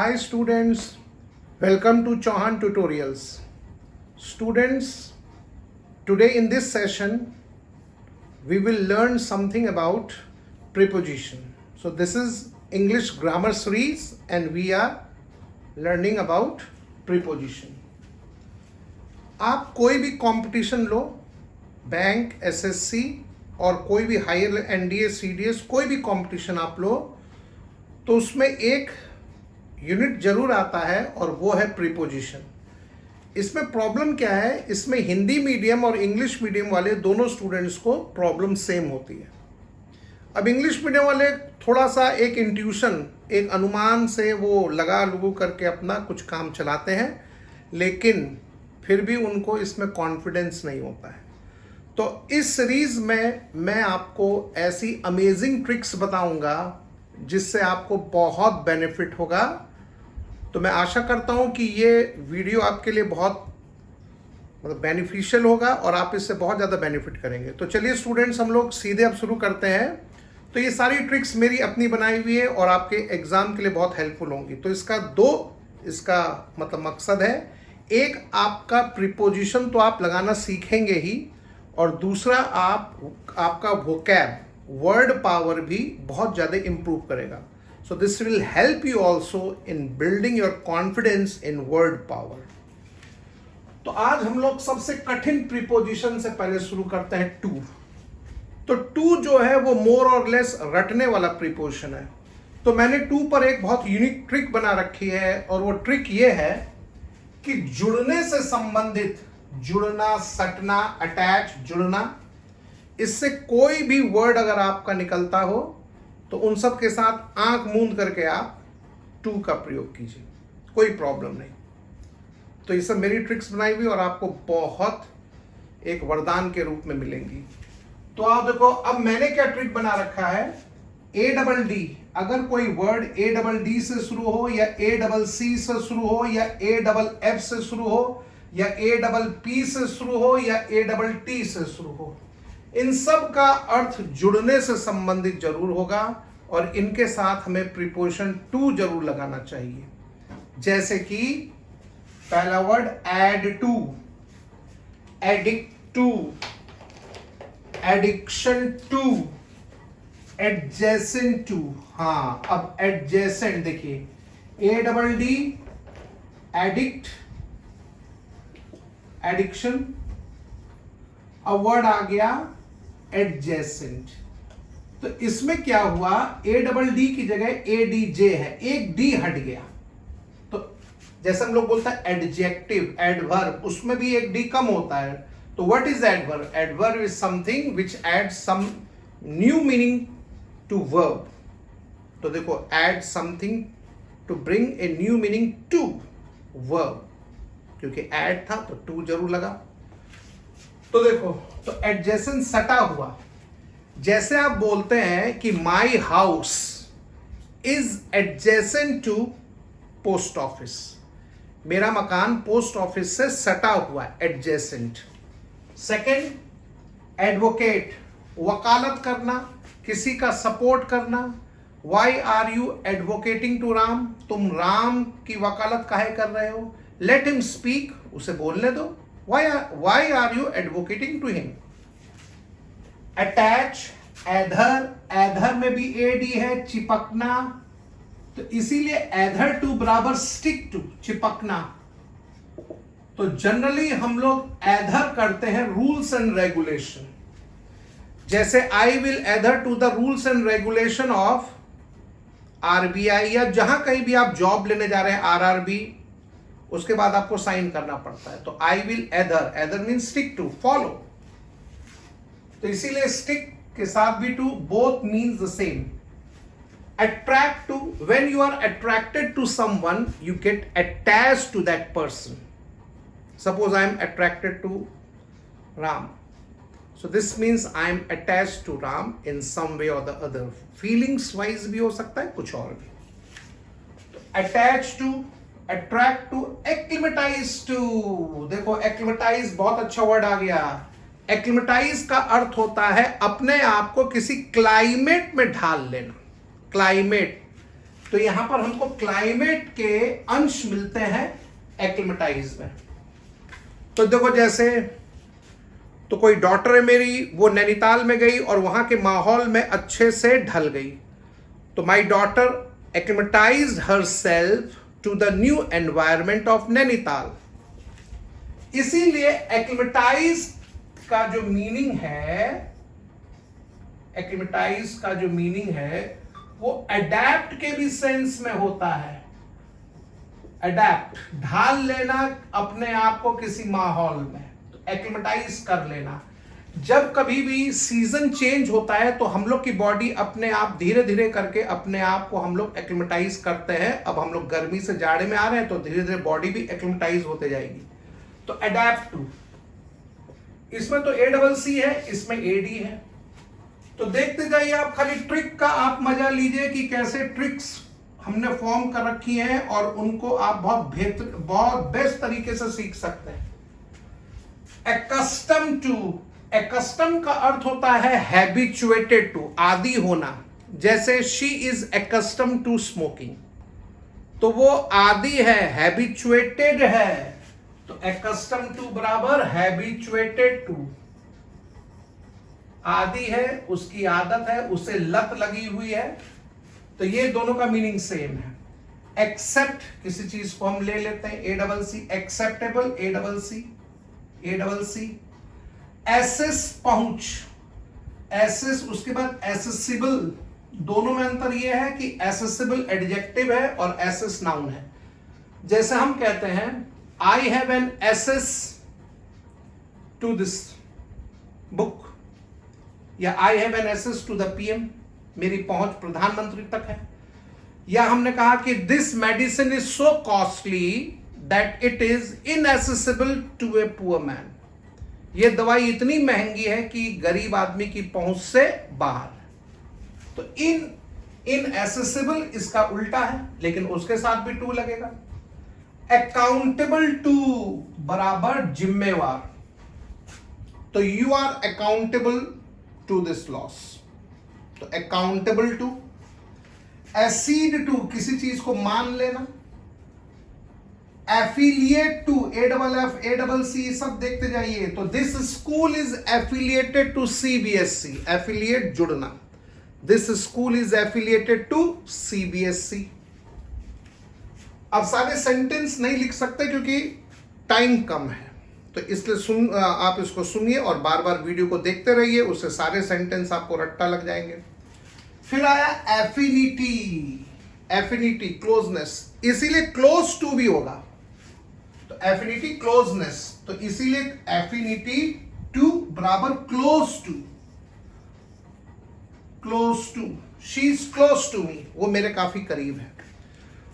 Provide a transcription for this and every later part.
Hi students, welcome to Chauhan Tutorials. Students, today in this session we will learn something about preposition. So this is English grammar series and we are learning about preposition. आप कोई भी competition लो, bank, SSC और कोई भी higher NDA CDS कोई भी competition आप लो तो उसमें एक यूनिट जरूर आता है और वो है प्रीपोजिशन. इसमें प्रॉब्लम क्या है, इसमें हिंदी मीडियम और इंग्लिश मीडियम वाले दोनों स्टूडेंट्स को प्रॉब्लम सेम होती है. अब इंग्लिश मीडियम वाले थोड़ा सा एक इंट्यूशन, एक अनुमान से वो लगा लुगू करके अपना कुछ काम चलाते हैं, लेकिन फिर भी उनको इसमें कॉन्फिडेंस नहीं होता है. तो इस सीरीज में मैं आपको ऐसी अमेजिंग ट्रिक्स बताऊंगा जिससे आपको बहुत बेनिफिट होगा. तो मैं आशा करता हूं कि ये वीडियो आपके लिए बहुत बेनिफिशियल होगा और आप इससे बहुत ज़्यादा बेनिफिट करेंगे. तो चलिए स्टूडेंट्स, हम लोग सीधे अब शुरू करते हैं. तो ये सारी ट्रिक्स मेरी अपनी बनाई हुई है और आपके एग्जाम के लिए बहुत हेल्पफुल होंगी. तो इसका मकसद है, एक आपका प्रीपोजिशन तो आप लगाना सीखेंगे ही, और दूसरा आपका वोकैब, वर्ड पावर भी बहुत ज़्यादा इंप्रूव करेगा. So this will help you also in building your confidence in word power. तो आज हम लोग सबसे कठिन प्रीपोजिशन से पहले शुरू करते हैं टू. तो टू जो है वो मोर और लेस रटने वाला प्रीपोजिशन है. तो मैंने टू पर एक बहुत यूनिक ट्रिक बना रखी है, और वो ट्रिक ये है कि जुड़ने से संबंधित, जुड़ना, सटना, अटैच, जुड़ना, इससे कोई भी वर्ड अगर आपका निकलता हो तो उन सब के साथ आंख मूंद करके आप टू का प्रयोग कीजिए, कोई प्रॉब्लम नहीं. तो ये सब मेरी ट्रिक्स बनाई हुई और आपको बहुत एक वरदान के रूप में मिलेंगी. तो आप देखो, अब मैंने क्या ट्रिक बना रखा है. ए डबल डी, अगर कोई वर्ड ए डबल डी से शुरू हो, या ए डबल सी से शुरू हो, या ए डबल एफ से शुरू हो, या ए डबल पी से शुरू हो, या ए डबल टी से शुरू हो, इन सब का अर्थ जुड़ने से संबंधित जरूर होगा और इनके साथ हमें प्रीपोजिशन टू जरूर लगाना चाहिए. जैसे कि पहला word add to, addict to, addiction to, adjacent to. हाँ, अब एडजेसेंट देखिए, A double D, addict, addiction, अब वर्ड आ गया एडजेसेंट. तो इसमें क्या हुआ, ए डबल डी की जगह ए डी जे है, एक डी हट गया. तो जैसे हम लोग बोलते हैं एडजेक्टिव, एडवर्ब, उसमें भी एक डी कम होता है. तो what is adverb? Adverb is something which add some new meaning to verb. तो देखो, add something to bring a new meaning to verb, क्योंकि एड था तो टू जरूर लगा. तो देखो, तो एडजेसेंट सटा हुआ. जैसे आप बोलते हैं कि my house is adjacent to post office, मेरा मकान पोस्ट ऑफिस से सटा हुआ, एडजेसेंट. सेकंड, एडवोकेट, वकालत करना, किसी का सपोर्ट करना. Why are you advocating to Ram, तुम राम की वकालत काहे कर रहे हो? लेट हिम स्पीक, उसे बोलने दो. Why are you advocating to him? Attach, एधर में भी एडी है, चिपकना. तो इसीलिए एधर टू बराबर स्टिक टू, चिपकना. तो जनरली हम लोग एधर करते हैं रूल्स एंड रेगुलेशन. जैसे I will adhere to the rules and regulation of RBI, या जहां कहीं भी आप जॉब लेने जा रहे हैं, आरआरबी, उसके बाद आपको साइन करना पड़ता है. तो I will adhere, adhere mean stick to, follow. तो इसीलिए स्टिक के साथ भी to, both means the same. Attract to, when you are attracted to someone you get attached to that person. Suppose I am attracted to Ram, so this means I am attached to Ram in some way और the other. Feelings wise भी हो सकता है, कुछ और भी. तो attach to, attract to, acclimatize to. देखो, एक्लिमेटाइज बहुत अच्छा वर्ड आ गया. एक्लिमेटाइज का अर्थ होता है अपने आप को किसी क्लाइमेट में ढाल लेना. क्लाइमेट, तो तो यहां पर हमको क्लाइमेट के अंश मिलते हैं एक्लिमेटाइज में। तो देखो जैसे तो कोई डॉटर है मेरी, वो नैनीताल में गई और वहां के माहौल में अच्छे से ढल गई, तो my daughter acclimatized herself to the new environment of Nainital. इसीलिए एक्लिमेटाइज का जो मीनिंग है, एक्लिमेटाइज का जो मीनिंग है वो अडेप्ट के भी सेंस में होता है। अडेप्ट, ढाल लेना अपने आप को किसी माहौल में, तो एक्लिमेटाइज कर लेना। जब कभी भी सीजन चेंज होता है तो हम लोग की बॉडी अपने आप धीरे धीरे करके अपने आप को हम लोग एक्लिमेटाइज करते हैं। अब हम लोग गर्मी से जाड़े में आ रहे हैं तो धीरे धीरे बॉडी भी एक्लिमेटाइज होते जाएगी। तो अडेप्ट टू, इसमें तो ACC है, इसमें AD है। तो देखते जाइए आप, खाली ट्रिक का आप मजा लीजिए कि कैसे ट्रिक्स हमने फॉर्म कर रखी हैं और उनको आप बहुत बेस्ट तरीके से सीख सकते हैं। एक्कस्टम टू, एक्कस्टम का अर्थ होता है हैबिचुएटेड टू, आदी होना। जैसे शी इज एक्कस्टम टू स्मोकिंग, तो वो आदी है, हैबिचुएटेड है। तो एक्कस्टम टू बराबर हैबिचुएटेड टू, आदी है, उसकी आदत है, उसे लत लगी हुई है। तो ये दोनों का मीनिंग सेम है। एक्सेप्ट, किसी चीज को हम ले लेते हैं ACC, एक्सेप्टेबल ACC। एसेस, पहुंच, एसेस, उसके बाद एसेसिबल। दोनों में अंतर यह है कि एसेसिबल एडजेक्टिव है और एसेस नाउन है। जैसे हम कहते हैं I have an access to this book, या I have an access to the PM, मेरी पहुंच प्रधानमंत्री तक है। या हमने कहा कि this medicine is so costly that it is inaccessible to a poor man, ये दवाई इतनी महंगी है कि गरीब आदमी की पहुंच से बाहर। तो इनएसेसिबल इसका उल्टा है, लेकिन उसके साथ भी टू लगेगा। अकाउंटेबल टू बराबर जिम्मेवार, तो you are accountable to this loss, तो अकाउंटेबल टू। एसीड टू, किसी चीज को मान लेना। एफिलिएट टू, AFF सब देखते जाइए। तो this school is affiliated to CBSE, affiliate जुड़ना। This school is affiliated to CBSE। अब सारे सेंटेंस नहीं लिख सकते क्योंकि टाइम कम है, तो इसलिए आप इसको सुनिए और बार बार वीडियो को देखते रहिए, उससे सारे सेंटेंस आपको रट्टा लग जाएंगे। फिर आया एफिनिटी, क्लोजनेस, इसीलिए क्लोज टू भी होगा। तो एफिनिटी, क्लोजनेस, तो इसीलिए एफिनिटी टू बराबर close to, she is close to me, वो मेरे काफी करीब है।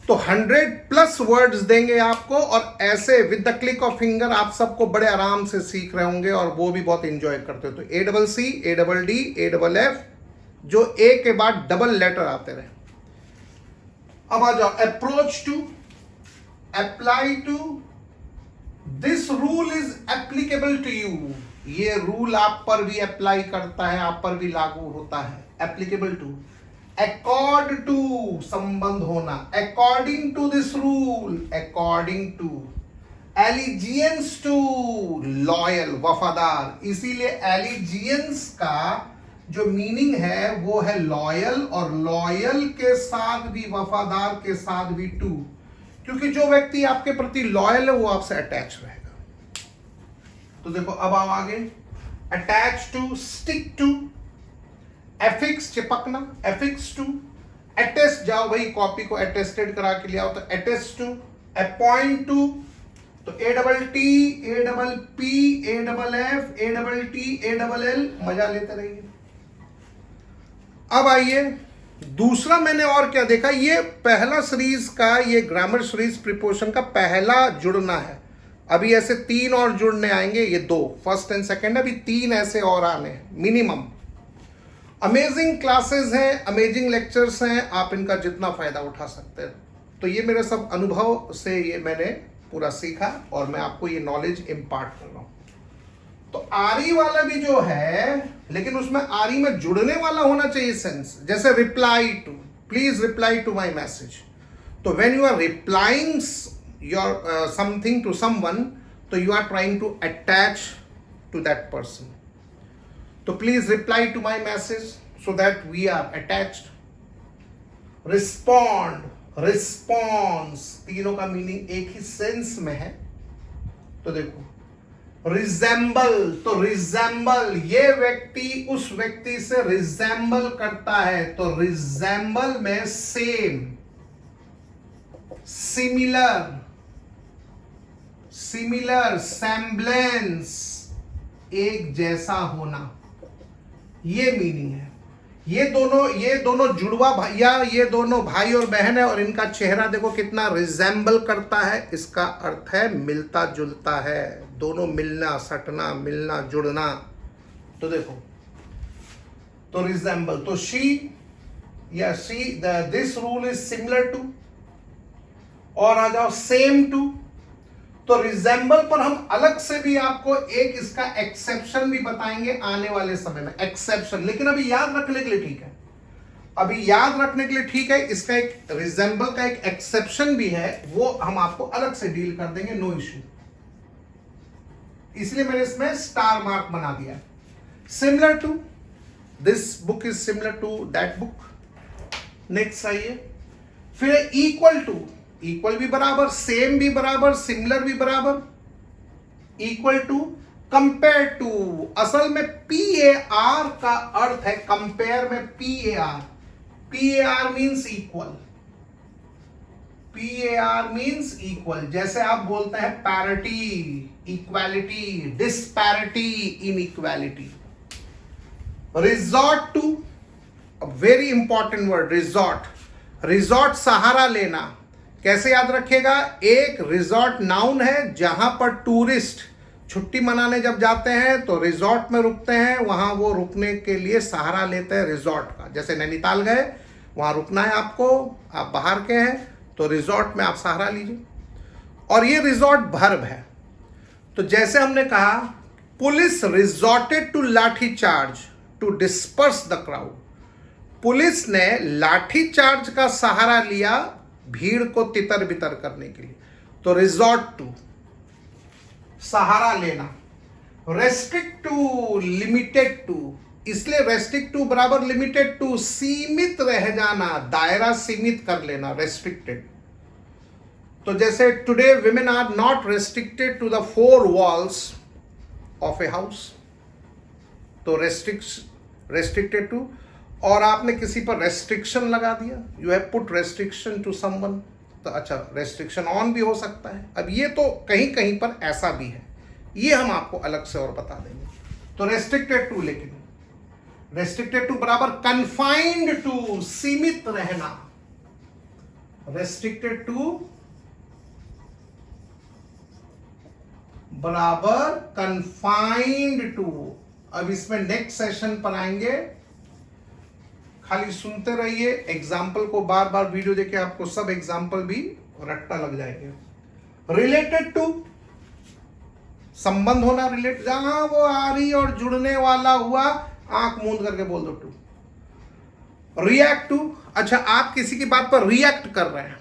तो 100+ वर्ड्स देंगे आपको और ऐसे with the click of finger आप सबको बड़े आराम से सीख रहे होंगे और वो भी बहुत एंजॉय करते हो। तो ACC, ADD, AFF, जो ए के बाद डबल लेटर आते रहे। अब आ जाओ approach to, apply to. This rule is applicable to you, ये रूल आप पर भी अप्लाई करता है, आप पर भी लागू होता है। Applicable to. अकॉर्ड टू, संबंध होना। According to this rule, according to. Allegiance to, loyal, वफादार, इसीलिए एलिजियंस का जो मीनिंग है वो है लॉयल, और लॉयल के साथ भी, वफादार के साथ भी टू, क्योंकि जो व्यक्ति आपके प्रति लॉयल है वो आपसे अटैच रहेगा। तो देखो अब आओ आगे। Attach to, stick to. Affix, चिपकना, एफिक्स टू। अटेस्ट, जाओ भाई कॉपी को अटेस्टेड करा के ले आओ, तो अटेस्ट टू। अपॉइंट टू, तो ATT, APP, AFF, ATT, ALL, मजा लेते रहिए। अब आइए दूसरा, मैंने और क्या देखा, ये पहला सीरीज का, ये ग्रामर सीरीज प्रीपोजिशन का पहला जुड़ना है। अभी ऐसे 3 और जुड़ने आएंगे, ये 2 फर्स्ट एंड सेकंड, अभी 3 ऐसे और आने हैं मिनिमम। अमेजिंग क्लासेस हैं, अमेजिंग लेक्चर्स हैं, आप इनका जितना फायदा उठा सकते हैं। तो ये मेरे सब अनुभव से ये मैंने पूरा सीखा और मैं आपको ये नॉलेज इम्पार्ट कर रहा हूं। तो आरी वाला भी जो है, लेकिन उसमें आरी में जुड़ने वाला होना चाहिए सेंस, जैसे reply to, please reply to my message. तो when you are replying your something to someone, तो you are trying to attach to that person. तो please reply to my message so that we are attached. Respond, response, तीनों का meaning एक ही sense में है। तो देखो, रिजेंबल, तो रिजेंबल, ये व्यक्ति उस व्यक्ति से रिजेंबल करता है, तो रिजेंबल में सेम, सिमिलर, सिमिलर, सेम्बलेंस, एक जैसा होना, ये मीनिंग है। ये दोनों जुड़वा भैया, ये दोनों भाई और बहन है, और इनका चेहरा देखो कितना रिजेंबल करता है। इसका अर्थ है मिलता जुलता है, दोनों मिलना, सटना, मिलना, जुड़ना। तो देखो, तो रिजेंबल, तो शी या she, this rule is similar to, और आ जाओ सेम टू। तो रिजेंबल पर हम अलग से भी आपको एक इसका एक्सेप्शन भी बताएंगे आने वाले समय में, एक्सेप्शन। लेकिन अभी याद रखने के लिए ठीक है, अभी याद रखने के लिए ठीक है, इसका एक रिजेंबल का एक एक्सेप्शन भी है, वो हम आपको अलग से डील कर देंगे, नो इश्यू। इसलिए मैंने इसमें स्टार मार्क बना दिया। Similar to, this book is similar to that book. Next आइए, फिर इक्वल टू, इक्वल भी बराबर, सेम भी बराबर, सिमिलर भी बराबर, इक्वल टू, कंपेयर टू। असल में PAR का अर्थ है कंपेयर में PAR, PAR means equal, PAR means equal. जैसे आप बोलते हैं parity, equality, disparity, inequality. Resort to, very important word, resort. Resort सहारा लेना, कैसे याद रखिएगा, एक रिजॉर्ट नाउन है जहां पर टूरिस्ट छुट्टी मनाने जब जाते हैं तो रिजॉर्ट में रुकते हैं, वहां वो रुकने के लिए सहारा लेते हैं रिजॉर्ट का। जैसे नैनीताल गए, वहां रुकना है आपको, आप बाहर के हैं तो रिजॉर्ट में आप सहारा लीजिए। और ये रिजॉर्ट वर्ब है। तो जैसे हमने कहा, police resorted to lathi charge to disperse the crowd. Police ने लाठी चार्ज का सहारा लिया भीड़ को तितर बितर करने के लिए। तो रिजॉर्ट टू, सहारा लेना। रेस्ट्रिक्ट टू, लिमिटेड टू, इसलिए रेस्ट्रिक्ट टू बराबर लिमिटेड टू, सीमित रह जाना, दायरा सीमित कर लेना, रेस्ट्रिक्टेड। तो जैसे today women are not restricted to the 4 walls of a house, तो रेस्ट्रिक्टेड टू। और आपने किसी पर रेस्ट्रिक्शन लगा दिया, you have put restriction to someone, तो अच्छा रेस्ट्रिक्शन ऑन भी हो सकता है। अब ये तो कहीं कहीं पर ऐसा भी है, ये हम आपको अलग से और बता देंगे। तो रेस्ट्रिक्टेड टू, लेकिन रेस्ट्रिक्टेड टू बराबर कन्फाइंड टू, सीमित रहना, रेस्ट्रिक्टेड टू बराबर कन्फाइंड टू। अब इसमें नेक्स्ट सेशन पर आएंगे, खाली सुनते रहिए, एग्जाम्पल को बार बार वीडियो देखे, आपको सब एग्जाम्पल भी रट्टा लग जाएंगे। रिलेटेड टू, संबंध होना, रिलेट, जहां वो आ रही और जुड़ने वाला हुआ, आंख मूंद करके बोल दो टू। रिएक्ट टू, अच्छा आप किसी की बात पर रिएक्ट कर रहे हैं,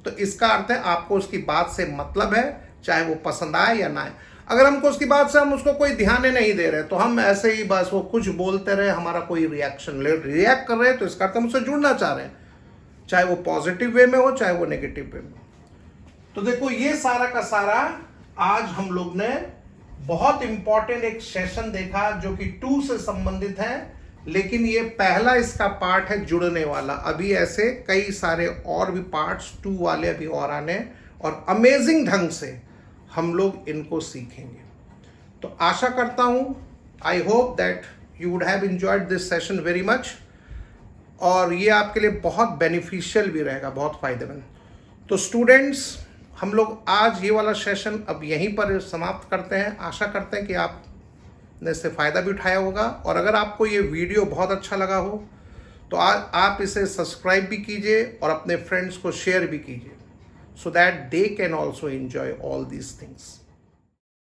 तो इसका अर्थ है आपको उसकी बात से मतलब है, चाहे वो पसंद आए या ना आए। अगर हमको उसकी बात से हम उसको कोई ध्यान नहीं दे रहे, तो हम ऐसे ही बस वो कुछ बोलते रहे, हमारा कोई रिएक्शन रिएक्ट कर रहे हैं, तो इसका अर्थ हम उससे जुड़ना चाह रहे हैं, चाहे वो पॉजिटिव वे में हो चाहे वो नेगेटिव वे में। तो देखो, ये सारा का सारा आज हम लोग ने बहुत इंपॉर्टेंट एक सेशन देखा जो कि 2 से संबंधित है, लेकिन ये पहला इसका पार्ट है जुड़ने वाला। अभी ऐसे कई सारे और भी पार्ट्स 2 वाले अभी और आने, और अमेजिंग ढंग से हम लोग इनको सीखेंगे। तो आशा करता हूं, I hope that you would have enjoyed this session very much, और ये आपके लिए बहुत बेनिफिशियल भी रहेगा, बहुत फायदेमंद। तो स्टूडेंट्स, हम लोग आज ये वाला सेशन अब यहीं पर समाप्त करते हैं। आशा करते हैं कि आपने इससे फ़ायदा भी उठाया होगा, और अगर आपको ये वीडियो बहुत अच्छा लगा हो तो आप इसे सब्सक्राइब भी कीजिए और अपने फ्रेंड्स को शेयर भी कीजिए, so that they can also enjoy all these things.